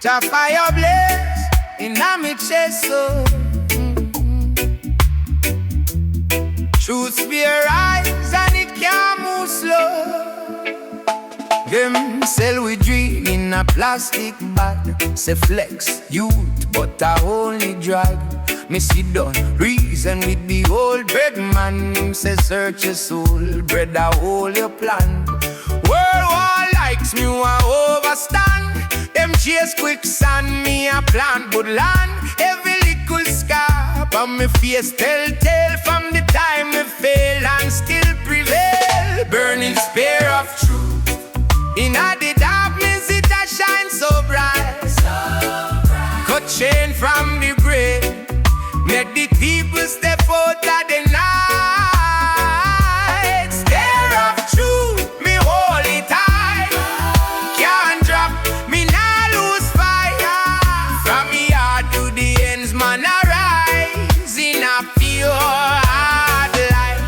Jah fire blaze in a me chest, so truth spear rise and it can't move slow. Them sell we dream in a plastic bag. Say flex youth, but I only drag. Me sit down, reason with the old bread man. Him say search your soul, bread a hold your plan. World war likes me who a overstand. Them chase quicksand, me a plant good land. Every little scar on me face telltale from the time me fail and still prevail. Burning spear of truth. In the darkness it a shine so bright. Cut chain from the grave. Make the people step out of the night. Stare of truth, me hold it tight. Can't drop, me nah lose fire. From me heart to the ends, man I rise in a pure heart light.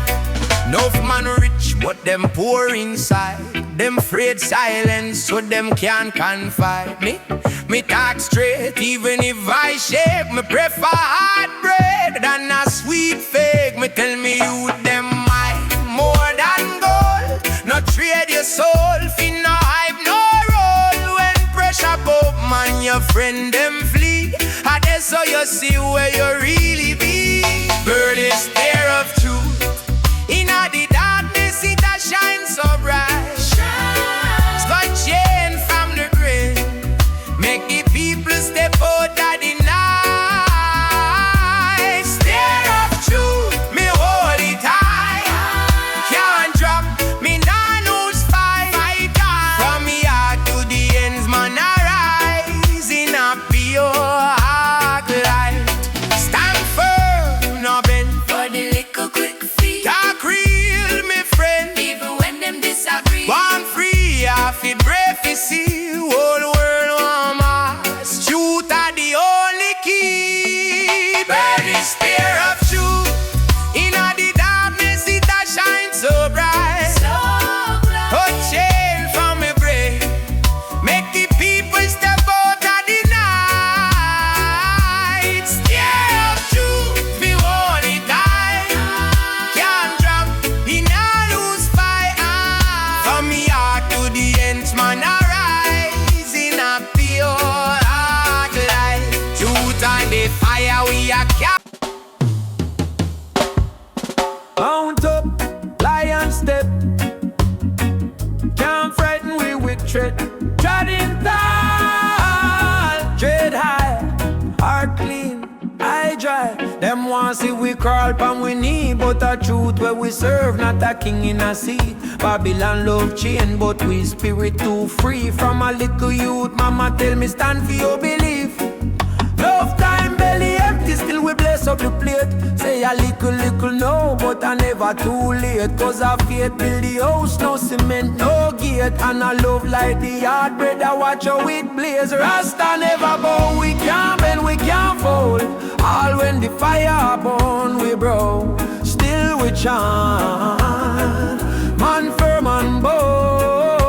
Enough man rich, but them poor inside. Them afraid silence, so them can't confide me. Me talk straight, even if I shake. Me prefer hard bread than a sweet fake. Me tell me you them mind more than gold. No trade your soul, fi no hype, no roll. When pressure pop, man, your friend them flee. And that's so you see where you really be. Bird is stare of truth. In the darkness, it a shine so bright. Scott chain from the grave. Make the people step out of the night. Stare of truth, me hold it high. Can't drop, me nah lose fight. From me heart to the ends, man I rise in a pure heart light. Stand firm, no bend For the little quick feet. talk real, me friend. Even when them disagree. Born free, I feel brave to see. Whole world want mass. Truth are the only key. Burning spear of truth. In the darkness it a shine so bright. So bright. Cut chain from me brain. Make the people step out of the night. Spear of truth, me hold it tight. Can't drop, he nah lose fight. From me heart to the ends, man I rise in a pure heart light. Truth and the fire we a carry. Mount up, lion step. Can't frighten we with tread. Treading tall, tread high. Heart clean, eye dry. Them want see we crawl pan we knee. But a truth where we serve, not a king in a seat. Babylon love chain, but we spirit too free. From a little youth, mama tell me stand for your belief. Love time belly empty, still we bless up the plate. Say a little no, but I never too late. Cause our faith build the house, no cement, no gate. And I love like the hard bread, I watch how it blaze. Rasta never bow, we can't bend, we can't fold. All when the fire burn, we bro, still we chant. Man firm and bold.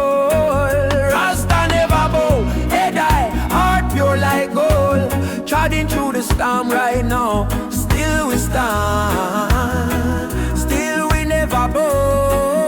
Rasta never bow, head high, heart pure like gold. Treading through the storm right now, still we stand, still we never bow.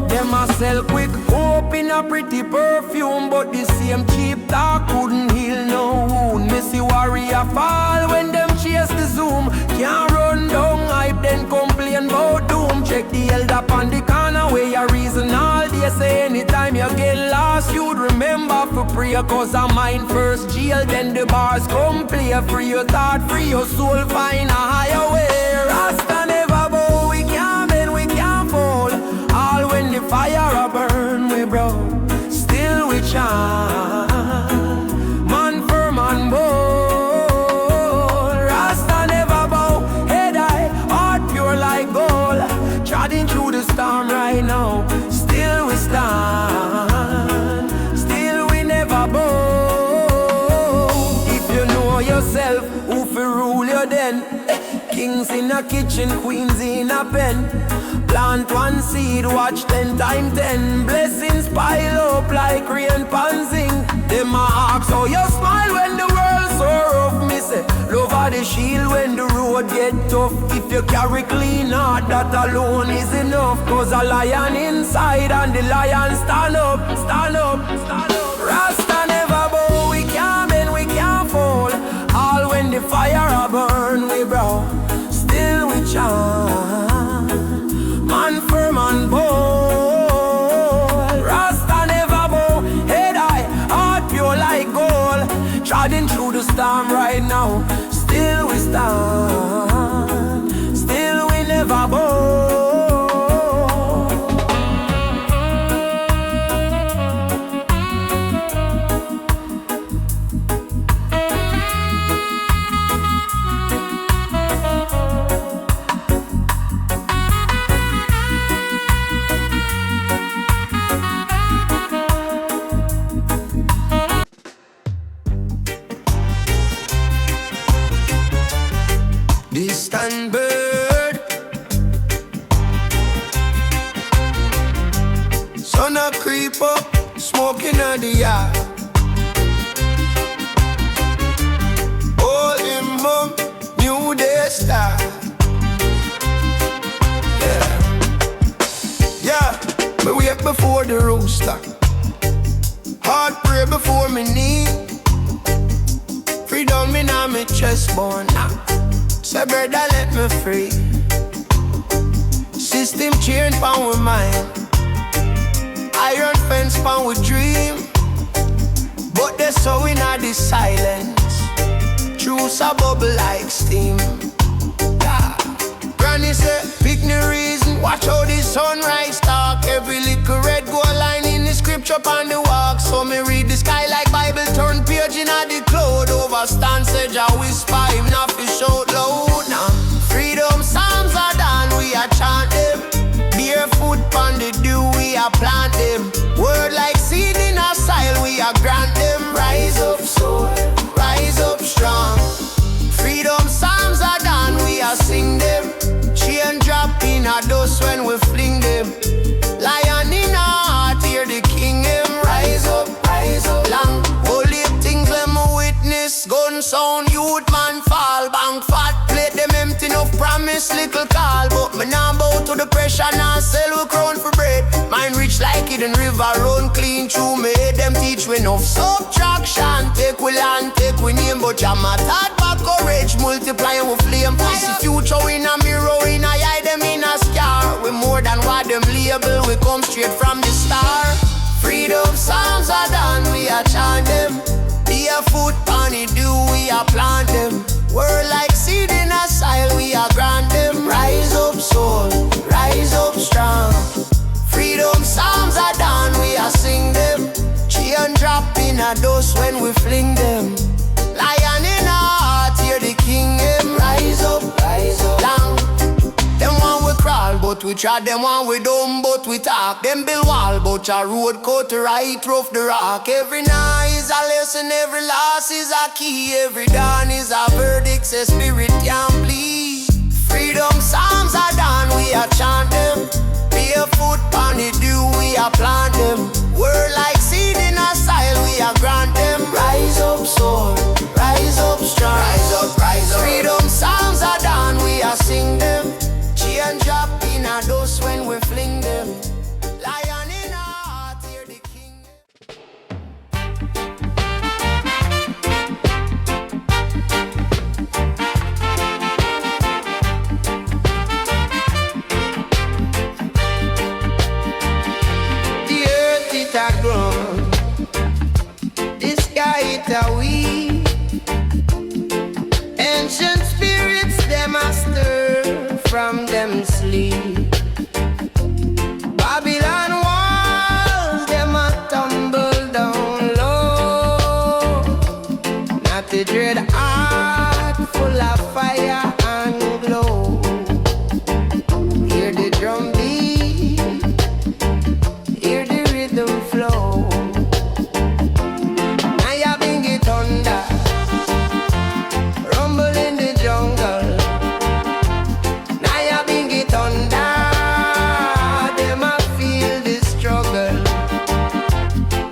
Them a sell quick hope in a pretty perfume, but the same cheap talk couldn't heal no wound. Missy warrior fall when them chase the zoom. Can't run down hype, then complain about doom. Check the elder on the corner where you reason all day. Say anytime you get lost, you'd remember for prayer. Cause I mind first jail, then the bars come play. Free your thought, free your soul, find a higher way. Rasta never bow, we can't bend, we can't fall. All when the fire a burn, we bro, still we chant. Man firm and bold. Rasta never bow, head high, heart pure like gold. Treading through the storm right now, still we stand, still we never bow. If you know yourself, who fi rule you then? Kings in a kitchen, queens in a pen. Plant one seed, watch 10 times 10. Blessings pile up like rain panzing. Them a ask how you smile when the world's so rough. Me say, love are the shield when the road get tough. If you carry clean heart, that alone is enough. Cause a lion inside and the lion stand up, stand up, stand up. Rasta never bow, we can't bend, we can't fall. All when the fire a burn, we brow. Still we chant, man firm and bold. Rasta never bow, head high, heart pure like gold. Trotting through the storm right now, still we stand, still we never bow. Distant bird, sun a creep up, smoking at the yard. Hold him up, new day start. Yeah, me wake before the rooster, heart pray before me knee. Freedom in my chest bone now. Say brother let me free. System chain pound with mine, iron fence pound with dream. But they so in the silence, truths a bubble like steam. Yeah. Granny say pick the reason, watch how the sunrise talk. Every little red gold line in the scripture on the walk. So me read the sky like Bible, turn page in the cloud. Overstand sage a whisper, him not fi shout loud now. Freedom psalms are done, we a chant them. Barefoot pon the dew, we a plant them. Word like seed in a soil, we a grant them. Rise up soul, rise up strong. Freedom psalms are done, we a sing them. Chain drop in a dust when we fling them. Lion in a heart, hear the king him. Rise up long. Holy things let me witness. Gun sound, youth man fall. Bank fat plate, them empty enough promise, little call. But me now bow to the pressure, now sell we crown for bread. Mine rich like hidden river, run clean through me. Them teach we enough subtraction. Take we land, take we name, but jam a thought back courage. Multiplying with flame. See future in a mirror, in a eye, them in a scar. We more than what them label, we come straight from the star. Freedom psalms are done, we a chant them. Barefoot on the dew, we a plant them. Word like seed in a soil, we a grant them. Rise up soul, rise up strong. Freedom psalms are done, we a sing them. Chain drop in a dust when we fling them. Lion in a heart, hear the king him. Rise up long. Them one we crawl, but we try. Them one we dumb, but we talk. Them build wall, but a road cut right rough the rock. Every night is a lesson, every loss is a key. Every dawn is a verdict, say spirit can plead. Freedom psalms are done, we a chant them. Barefoot on the dew, we a plant them. Word like seed in a soil, we a grant them. Rise up soul, rise up strong. Rise up. Freedom psalms are done, we a sing them. Chain drop in a dust when we fling them. Lion in a heart, hear the king. The earth it a grown, the sky it a weep. Ancient spirits them a stir from them sleep. Babylon walls them a tumble down low. Not a dread heart full of fire and glow. Hear the drum beat, hear the rhythm flow. Nyabinghi thunder, rumble in the jungle. Nyabinghi thunder, them a feel the struggle.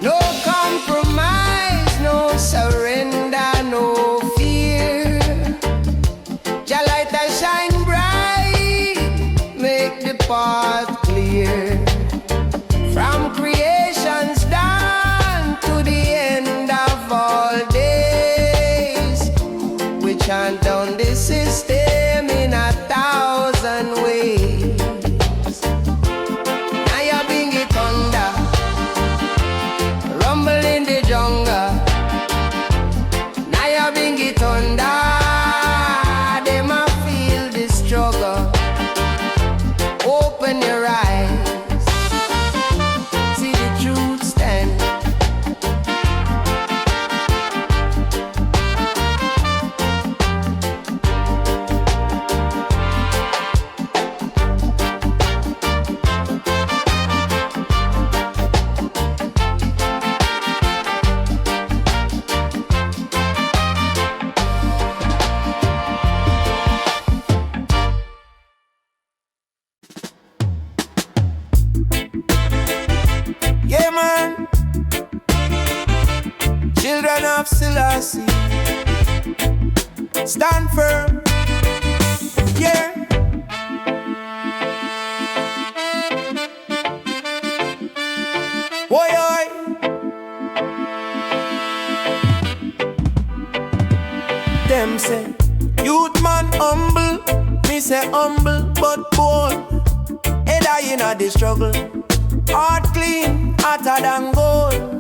No compromise, no surrender. of Selassie, stand firm, yeah. Boy, them say, youth man humble, me say humble but bold. Head I in the struggle, heart clean, hotter than gold.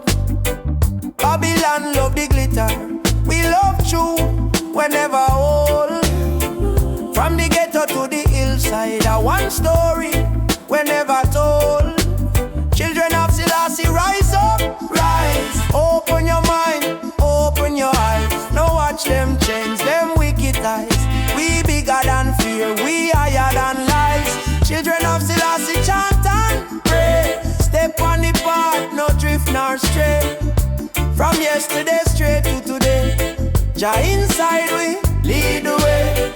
Babylon love the glitter, we love true, we never old. From the ghetto to the hillside, a one story, we never told. Children of Selassie, rise up, rise. Open your mind, open your eyes. Now watch them change, them wicked eyes. We bigger than fear, we higher than lies. Children of Selassie, chant and pray. Step on the path, no drift nor stray. From yesterday straight to today, Jah inside we lead the way.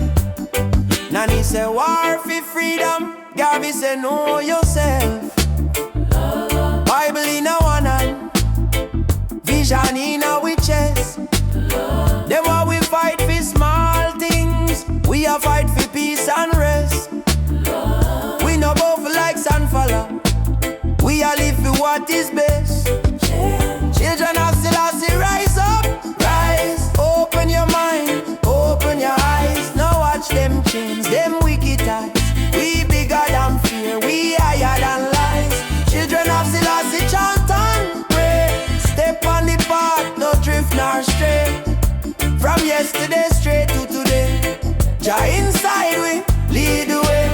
Nanny say war for freedom, Garvey say know yourself. Bible in a one hand, vision in our chest. Them why we fight for small things, we a fight for peace and rest. We no both like sunflower, we a live for what is best. Children of Selassie, rise up, rise. Open your mind, open your eyes. Now watch them change, them wicked eyes. We bigger than fear, we higher than lies. Children of Selassie, chant and pray. Step on the path, no drift nor stray. From yesterday straight to today, Jah inside we lead the way.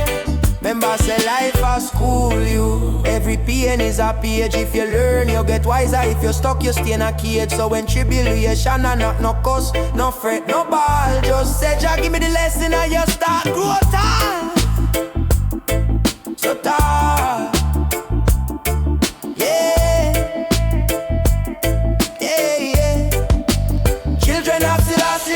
Remember say life a school you. Every pain is a page. If you learn you get wiser. If you stuck you stay in a cage. So when tribulation and not no cuss, no fret, no ball, just say Jah give me the lesson and you start grow tall. So tall.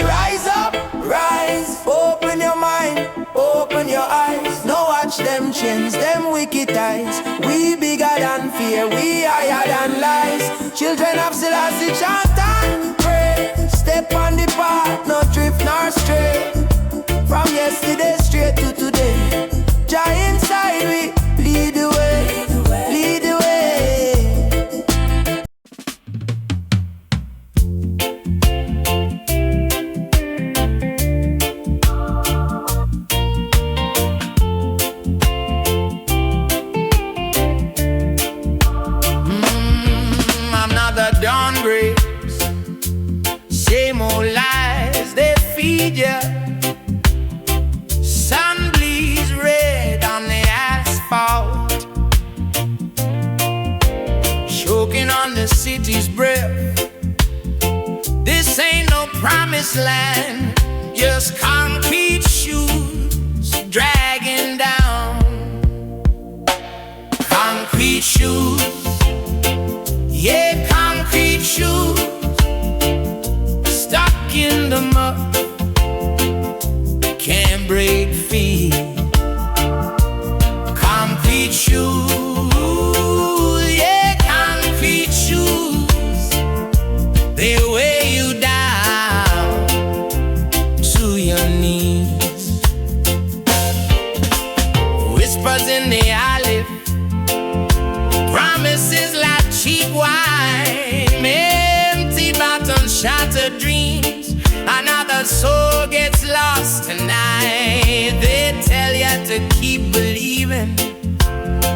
Rise up, rise. Open your mind, open your eyes. Now watch them change, them wicked eyes. We bigger than fear, we higher than lies. Children of Selassie, chant and pray. Step on the path, no drift nor stray. From yesterday straight to today, Jah inside we lead the way, lead the way. Dawn breaks, same old lies they feed ya. Sun bleeds red on the asphalt, choking on the city's breath. This ain't no promised land, just concrete shoes dragging down. Concrete shoes, yeah, concrete shoes, stuck in the mud, can't break free. Concrete shoes, yeah, concrete shoes, they weigh you down to your knees. Whispers in the alley, promises like cheap wine, empty bottles, shattered dreams. Another soul gets lost tonight. They tell you to keep believing,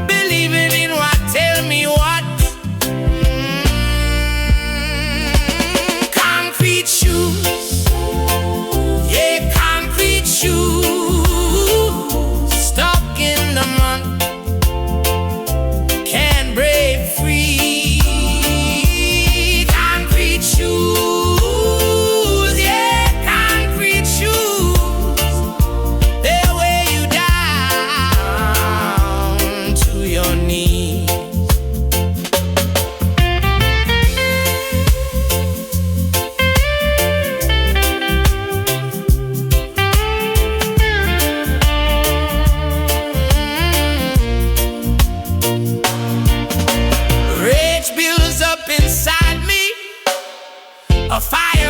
believing in what? Tell me what? Concrete shoes, yeah, concrete shoes, stuck in the mud, can't break free. Concrete shoes, yeah, concrete shoes, they weigh you down to your knees. Rage builds up inside me, a fire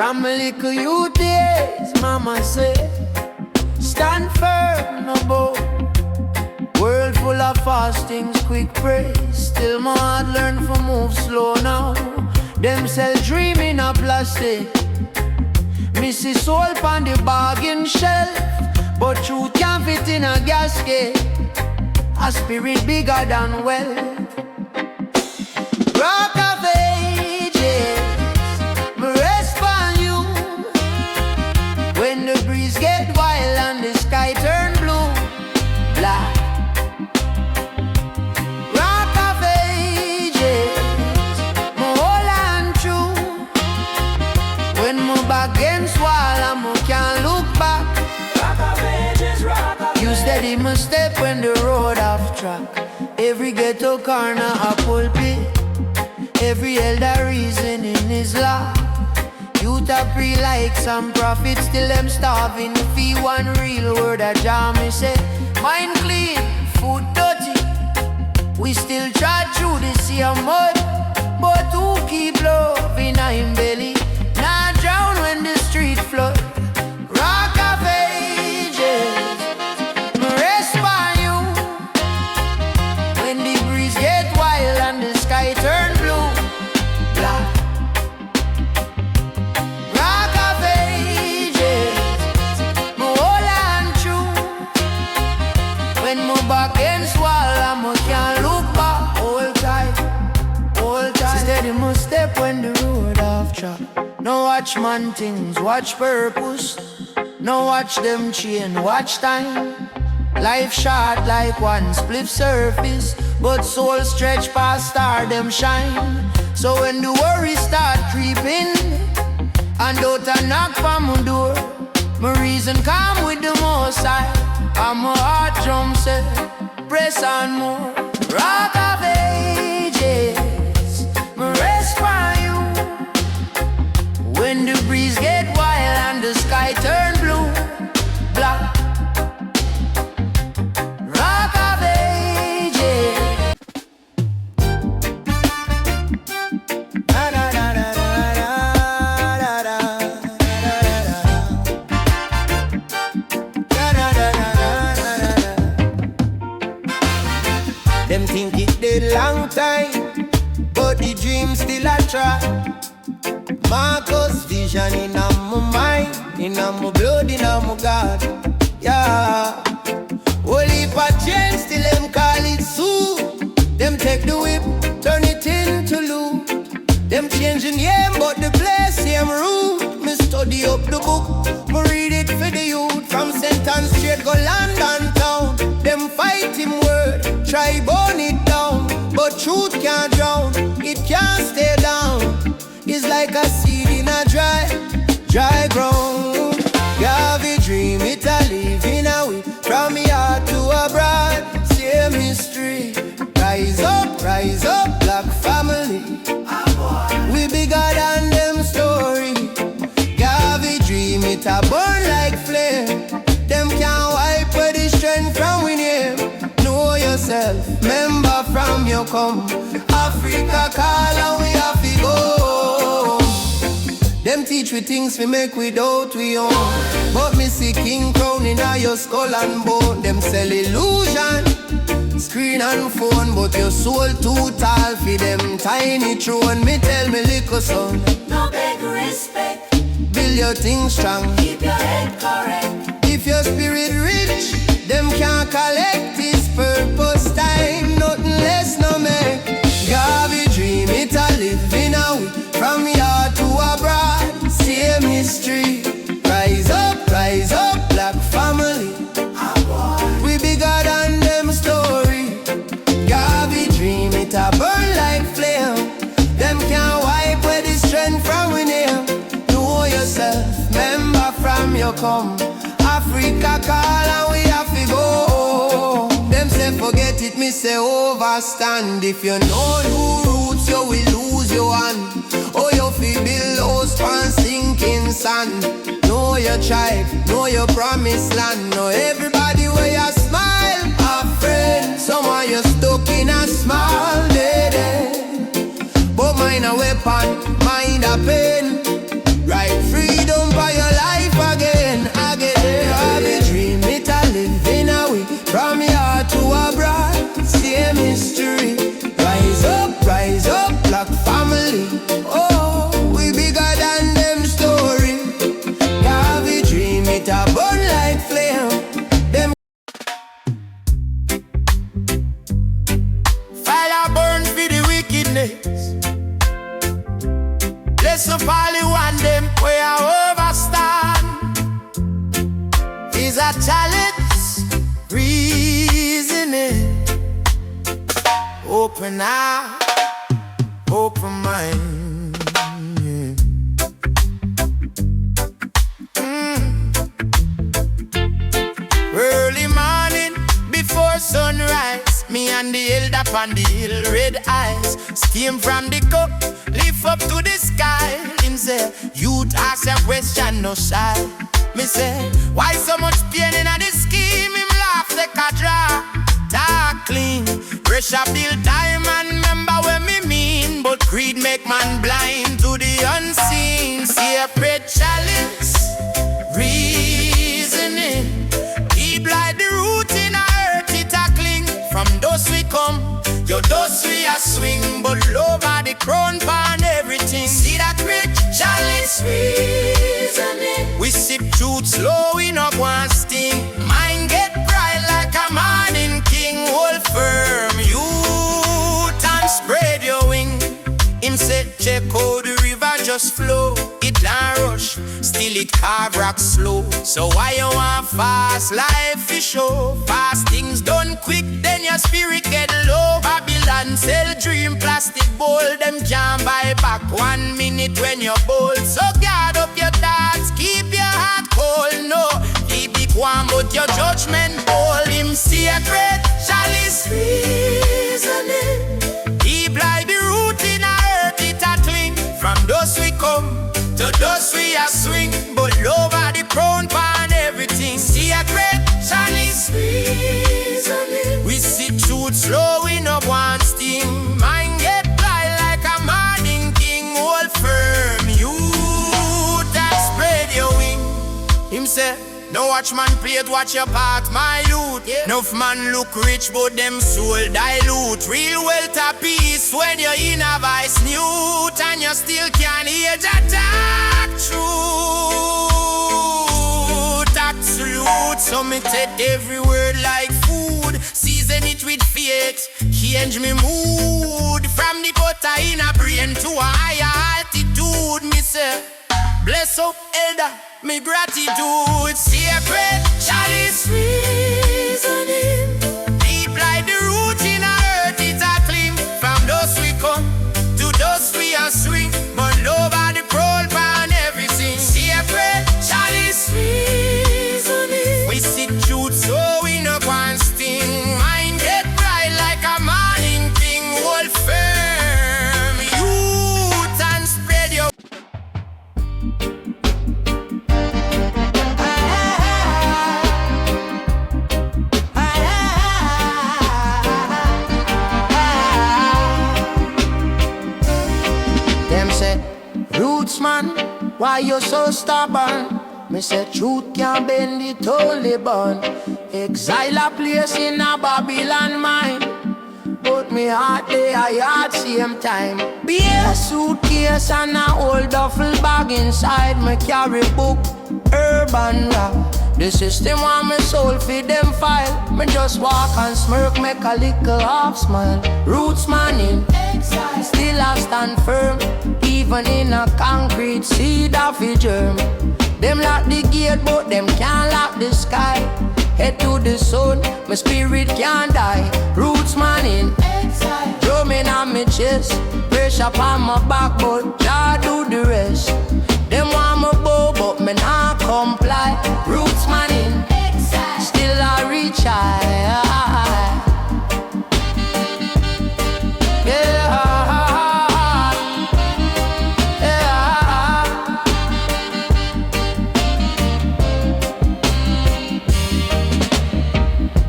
From a little youth days, mama said, stand firm, no bow. World full of fastings, quick praise. Still my heart learn to move slow now. Them sell dream in a plastic. Missy soul on the bargain shelf, but truth can't fit in a gasket. A spirit bigger than wealth. Rock of ages, me rest on you. When the breeze get wild and the sky turn blue, black. Rock of ages, me hold on true. When me back against wall and me can't look back. Rock of ages, rock of you steady my step when the road off track. Every ghetto corner a pulpit. Every elder reason in his law. Youth a pre like some prophets, still them starving. Fee one real word a Jah me say. Mind clean, food dirty. We still try through this here mud, but who keep love in him belly? Not drown when the street flood. Rock of ages, me rest by you. When the breeze get wild and the sky turn blue, black. Rock of ages, me hold on true. When me back against wall and me can't look back. Hold tight, hold tight. Steady me step when the road off track. No watch man things, watch purpose. No watch them chain, watch time. Life short like one split surface, but soul stretch past star them shine. So when the worries start creeping and out a knock for my door, my reason come with the most high, and my heart drum say, press on more. Rock of ages, me rest by you. When the breeze get wild and the sky turn blue, black. Rock of ages. Da, da, da, da, da, da, da, da, da, da, da. Them think it did long time, but the dream still a try. Marcus vision in my mind, in my blood, in my God. Yeah. Holy pa change, still them call it Sue. Them take the whip, turn it into loot. Them change the name, but the place same root. Me study up the book, me read it for the youth. From sentence straight go London town. Them fight him word, try burn it down, but truth can't drown, it can't stay down. It's like a seed in a dry ground. Gavi dream, it a live in a way. From here to abroad, same history. Rise up, black family. We bigger than them story. Gavi dream, it a burn like flame. Them can't wipe away the strength from within. Know yourself, remember from you come. Africa call and we have to go. Them teach we things we make without we own. But me see king crown in your skull and bone. Them sell illusion, screen and phone. But your soul too tall for them tiny throne. Me tell me little son, No beg respect, build your things strong, keep your head correct. if your spirit rich, them can't collect his purpose time. Nothing less no make. Gavi dream, it a live in a way. From here to abroad, same history. Rise up, black family. We bigger than them story. Gavi dream, it a burn like flame. Them can't wipe away the strength from within. Know yourself, remember from you come. Africa call and we have to go. Them say forget it, me say overstand. If you know new roots, you will lose your hand. Oh, you feel build house pan sinking sand. Know your tribe, know your promised land. Know everybody where you smile, a friend. Someone you stuck in a small day. But mine a weapon, mind a pain. Right free. up all the one them where I overstand. Is a challenge, reasoning. Open eye, open mind. Early morning, before sunrise, me and the elder on the hill, red eyes, steam from the cup, lift up to the sky. Him say, youth ask a question, no shy. Me say, why so much pain in the scheme? Him laugh, take a draw, talk clean. Pressure build time and remember what me mean. But greed make man blind to the unseen. Separate chalice, reasoning. Deep like the root in a earth it a cling. From dust we come, your dust we a swing. But love are the crown pan everything. See that great chalice, reasoning. We sip truth slow, we not want sting. Mind get bright like a morning king. Hold firm, youth, and spread your wing. Him said check how the river just flow. It don't rush, still it carve rock slow. So why you want fast life is show? Fast things done quick, then your spirit get low. Babylon sell dream plastic bowl. Them can't buy back 1 minute when you're bold. So guard up your thoughts, keep your heart cold. No, keep it warm but your judgment bold. Him secret, chalice reasoning. Deep like the root in a earth it a cling. From dust we come, to dust we a swing. But love are the crown pan everything. Secret, chalice reasoning. We see truth slow, we no want sting. Mind get fly like a morning king. Hold firm, youth, and spread your wing. Him say, no watch man play it, watch your part, my youth. Enough man look rich, but them soul dilute. Real wealth a peace when you're in a vice newt. And you still can't hear that talk truth. Absolute, so me take every word like food. Season it with faith, change me mood. From the butter in a brain to a higher altitude. Me say, bless up elder, me gratitude. Sacred chalice reasoning. Deep like the root in a earth it a cling. From dust we come, to dust we a swing. But love are the crown pan everything. Sacred chalice reasoning. We see truth so we no want sting. Mind get bright like a morning king. Hold firm, youth, and spread your Rootsman, why you so stubborn? Me say truth can't bend it only bun. Exile a place in a Babylon mind. But me heart they a yard same time. Be a suitcase and a old duffel bag inside. Me carry book, urban rap. The system want me soul feed them file. Me just walk and smirk, make a little half smile. Rootsman in exile, still I stand firm. Even in a concrete seed of a germ. Them lock the gate but them can't lock the sky. Head to the sun, my spirit can't die. Rootsman in exile, drumming on my chest. Pressure upon my back but Jah do the rest. Them want me bow but me not comply. Rootsman in exile, still I reach high. Yeah.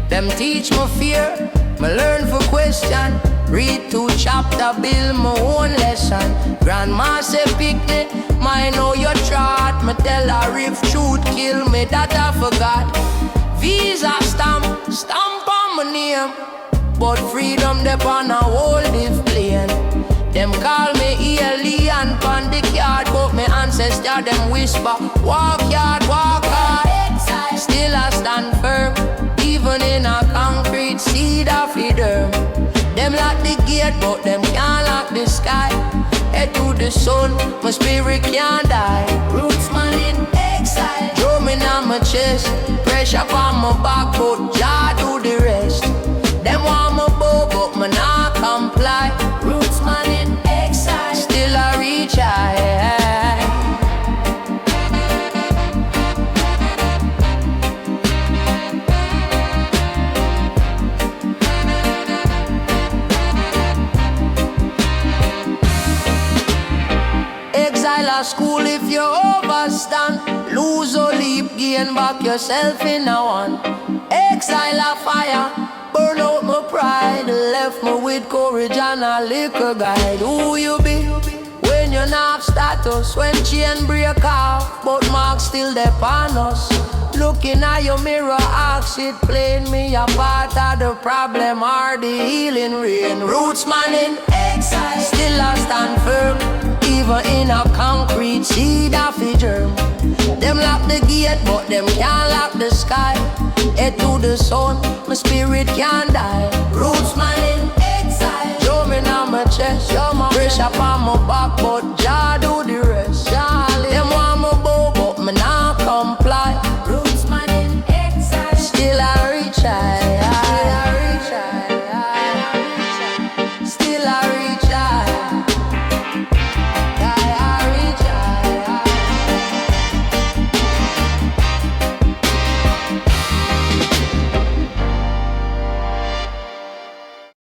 Them teach me fear, me learn for question. Read 2 chapter, build my own lesson. Grandma say picnic, mine know your chart. Me tell her if truth kill me that I forgot. Visa stamp on my name. But freedom depend on a whole diff plane. Them call me alien pon the card. But me ancestor them whisper, walk yard, walk hard. Still I stand firm, even in a concrete seed of a derm. Them lock the gate but them can't lock the sky. Head to the the sun, my spirit can't die. Rootsman in exile. Drumming on my chest, pressure on my back, but Jah do the rest. Them want me bow, but me not comply. Rootsman in exile. Still I reach high. Exile a school if you overstand. Lose or leap, gain back yourself in a one. Exile a fire, burn out my pride. Left me with courage and a little guide. Who you be when you not have status? When chain break off, but marks still depend us. Looking at your mirror, ask it plain. Me a part of the problem or the healing rain. Rootsman in Exile. still I stand firm, even in a concrete seed of a germ. Them lock the gate, but them can't lock the sky. Head to the sun, my spirit can't die. Rootsman in exile. Drumming on my chest, pressure on my back, but Jah do the rest.